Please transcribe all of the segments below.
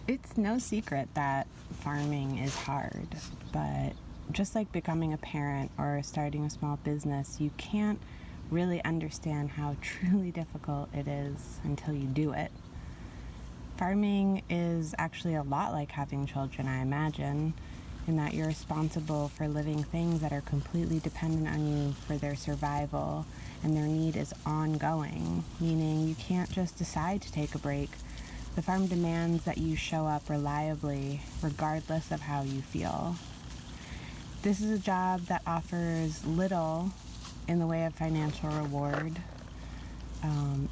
It's no secret that farming is hard, but just like becoming a parent or starting a small business, you can't really understand how truly difficult it is until you do it. Farming is actually a lot like having children, I imagine, in that you're responsible for living things that are completely dependent on you for their survival, and their need is ongoing, meaning you can't just decide to take a break. The farm demands that you show up reliably, regardless of how you feel. This is a job that offers little in the way of financial reward.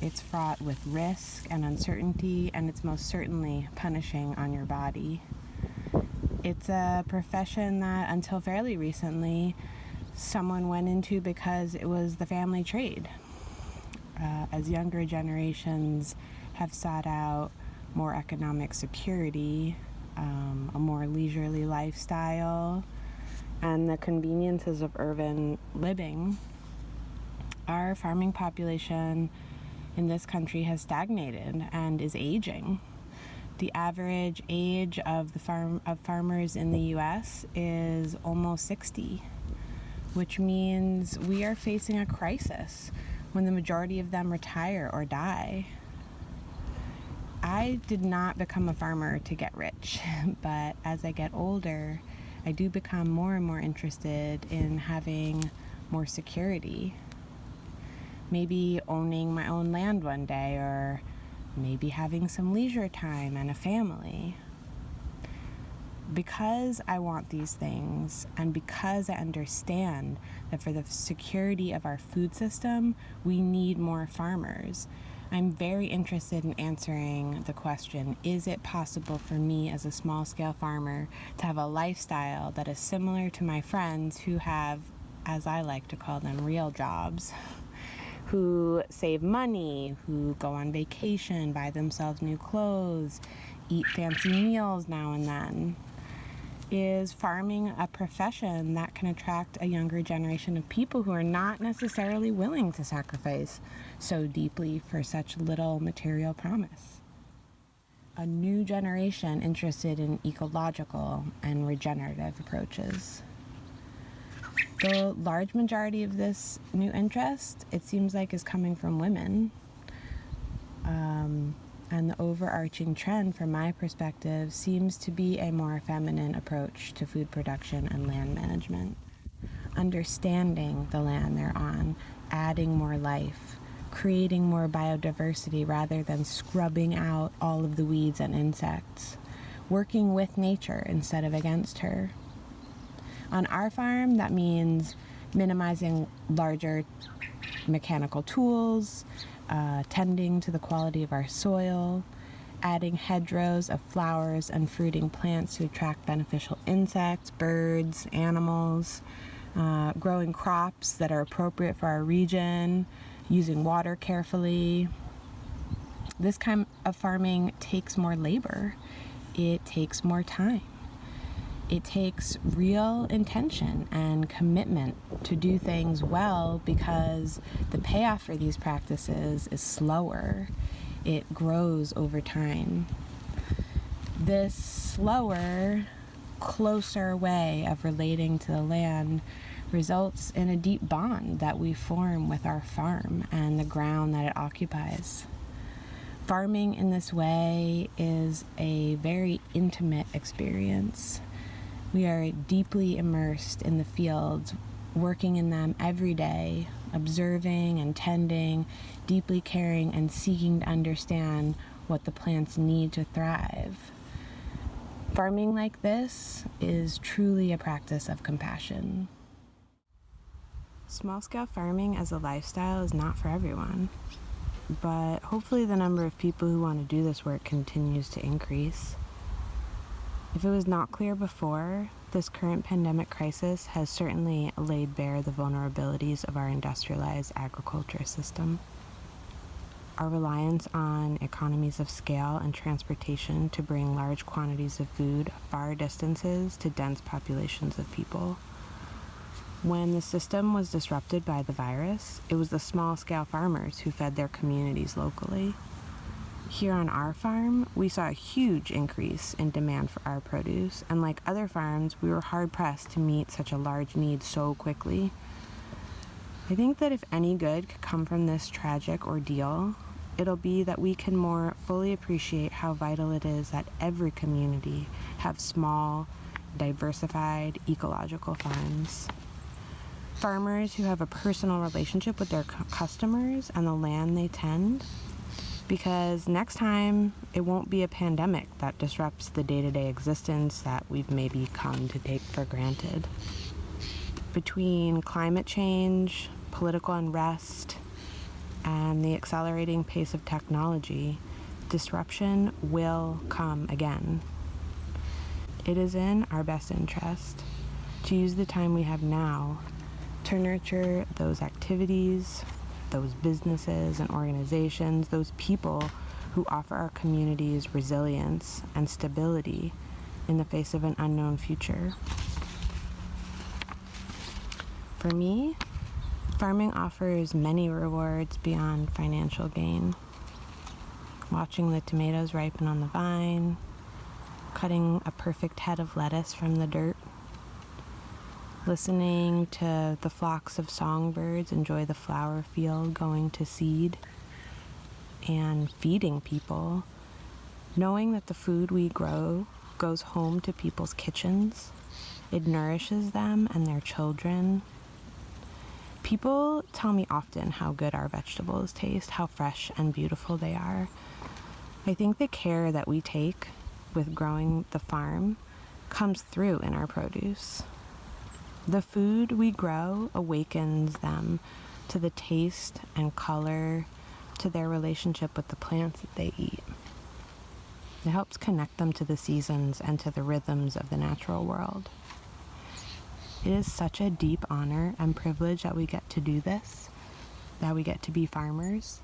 It's fraught with risk and uncertainty, and it's most certainly punishing on your body. It's a profession that, until fairly recently, someone went into because it was the family trade. As younger generations have sought out more economic security, a more leisurely lifestyle, and the conveniences of urban living, our farming population in this country has stagnated and is aging. The average age of farmers in the U.S. is almost 60, which means we are facing a crisis when the majority of them retire or die. I did not become a farmer to get rich, but as I get older, I do become more and more interested in having more security. Maybe owning my own land one day, or maybe having some leisure time and a family. Because I want these things, and because I understand that for the security of our food system, we need more farmers, I'm very interested in answering the question, is it possible for me as a small-scale farmer to have a lifestyle that is similar to my friends who have, as I like to call them, real jobs, who save money, who go on vacation, buy themselves new clothes, eat fancy meals now and then? Is farming a profession that can attract a younger generation of people who are not necessarily willing to sacrifice so deeply for such little material promise? A new generation interested in ecological and regenerative approaches. The large majority of this new interest, it seems like, is coming from women. And the overarching trend, from my perspective, seems to be a more feminine approach to food production and land management. Understanding the land they're on, adding more life, creating more biodiversity rather than scrubbing out all of the weeds and insects, working with nature instead of against her. On our farm, that means minimizing larger mechanical tools, tending to the quality of our soil, adding hedgerows of flowers and fruiting plants to attract beneficial insects, birds, animals, growing crops that are appropriate for our region, using water carefully. This kind of farming takes more labor. It takes more time. It takes real intention and commitment to do things well, because the payoff for these practices is slower. It grows over time. This slower, closer way of relating to the land results in a deep bond that we form with our farm and the ground that it occupies. Farming in this way is a very intimate experience. We are deeply immersed in the fields, working in them every day, observing and tending, deeply caring and seeking to understand what the plants need to thrive. Farming like this is truly a practice of compassion. Small-scale farming as a lifestyle is not for everyone, but hopefully the number of people who want to do this work continues to increase. If it was not clear before, this current pandemic crisis has certainly laid bare the vulnerabilities of our industrialized agriculture system. Our reliance on economies of scale and transportation to bring large quantities of food far distances to dense populations of people. When the system was disrupted by the virus, it was the small-scale farmers who fed their communities locally. Here on our farm, we saw a huge increase in demand for our produce, and like other farms, we were hard-pressed to meet such a large need so quickly. I think that if any good could come from this tragic ordeal, it'll be that we can more fully appreciate how vital it is that every community have small, diversified, ecological farms. Farmers who have a personal relationship with their customers and the land they tend, because next time it won't be a pandemic that disrupts the day-to-day existence that we've maybe come to take for granted. Between climate change, political unrest, and the accelerating pace of technology, disruption will come again. It is in our best interest to use the time we have now to nurture those activities, those businesses and organizations, those people who offer our communities resilience and stability in the face of an unknown future. For me, farming offers many rewards beyond financial gain. Watching the tomatoes ripen on the vine, cutting a perfect head of lettuce from the dirt, listening to the flocks of songbirds enjoy the flower field going to seed, and feeding people, knowing that the food we grow goes home to people's kitchens. It nourishes them and their children. People tell me often how good our vegetables taste, how fresh and beautiful they are. I think the care that we take with growing the farm comes through in our produce. The food we grow awakens them to the taste and color, to their relationship with the plants that they eat. It helps connect them to the seasons and to the rhythms of the natural world. It is such a deep honor and privilege that we get to do this, that we get to be farmers.